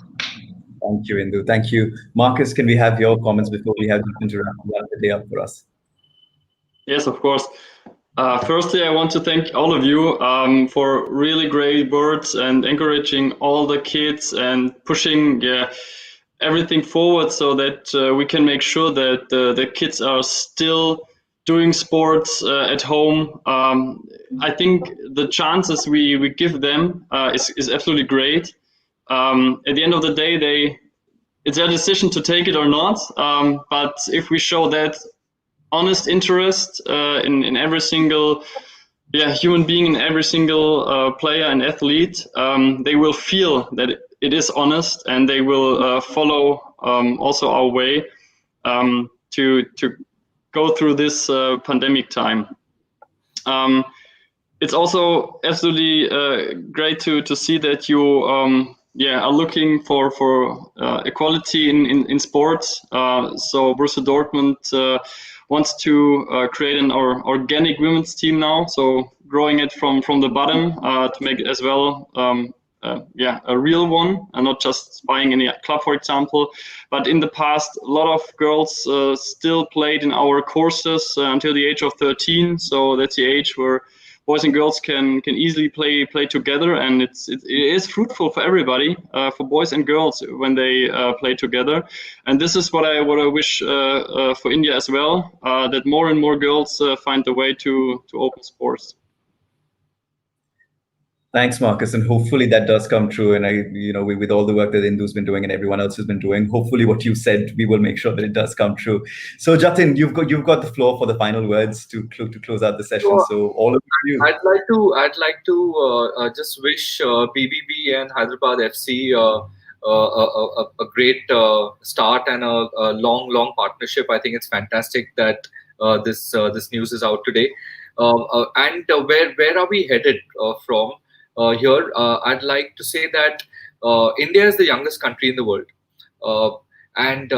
Thank you, Indu. Thank you. Markus, can we have your comments before we have Jatin to wrap the day up for us? Yes, of course. Firstly, I want to thank all of you for really great words and encouraging all the kids and pushing everything forward so that we can make sure that the kids are still doing sports at home. I think the chances we give them is absolutely great. At the end of the day, it's their decision to take it or not. But if we show that honest interest in every single human being, in every single player and athlete, they will feel that it is honest, and they will follow also our way to go through this pandemic time. It's also absolutely great to see that you are looking for equality in sports. So Borussia Dortmund wants to create an organic women's team now, so growing it from the bottom to make it as well a real one, and not just buying any club, for example. But in the past, a lot of girls still played in our courses until the age of 13, so that's the age where boys and girls can easily play together, and it is fruitful for everybody, for boys and girls when they play together. And this is what I wish for India as well, that more and more girls find the way to open sports. Thanks, Markus, and hopefully that does come true. And with all the work that Indu's been doing and everyone else has been doing, hopefully what you said, we will make sure that it does come true. So, Jatin, you've got the floor for the final words to close out the session. Sure. So, all of you. I'd like to just wish BBB and Hyderabad FC a great start and a long partnership. I think it's fantastic that this news is out today. And where are we headed from here? I'd like to say that India is the youngest country in the world. And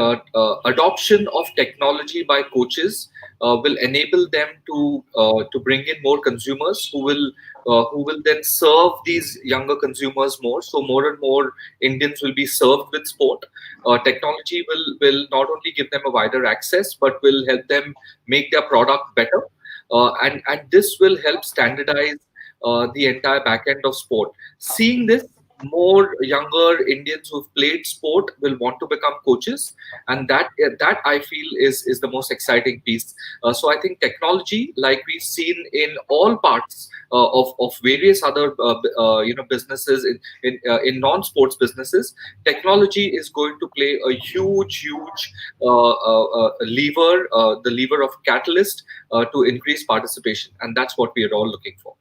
adoption of technology by coaches will enable them to bring in more consumers who will then serve these younger consumers more. So more and more Indians will be served with sport. Technology will not only give them a wider access, but will help them make their product better. And this will help standardize the entire back end of sport. Seeing this, more younger Indians who've played sport will want to become coaches, and that I feel is the most exciting piece. So I think technology, like we've seen in all parts of various other businesses in non-sports businesses, technology is going to play a huge lever, the lever of catalyst to increase participation, and that's what we are all looking for.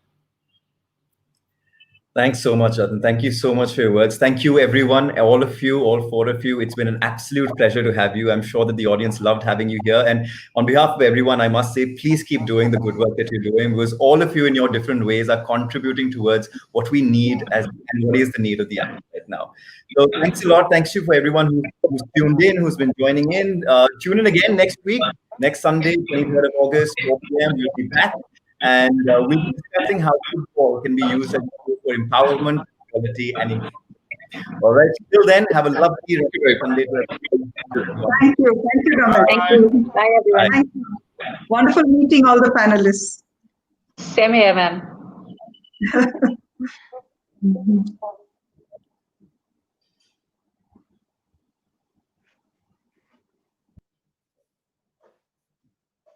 Thanks so much, Jatin. Thank you so much for your words. Thank you, everyone, all of you, all four of you. It's been an absolute pleasure to have you. I'm sure that the audience loved having you here. And on behalf of everyone, I must say, please keep doing the good work that you're doing, because all of you in your different ways are contributing towards what we need and what is the need of the hour right now. So thanks a lot. Thanks you for everyone who's tuned in, who's been joining in. Tune in again next week, next Sunday, 23rd of August, 4 p.m. We'll be back. And we'll be discussing how football can be used as a tool for empowerment, equality, and inclusion. All right. Till then, have a lovely Sunday. Thank you. Thank you, Ramit. Thank you. Bye, everyone. Thank you. Wonderful meeting all the panelists. Same here, ma'am.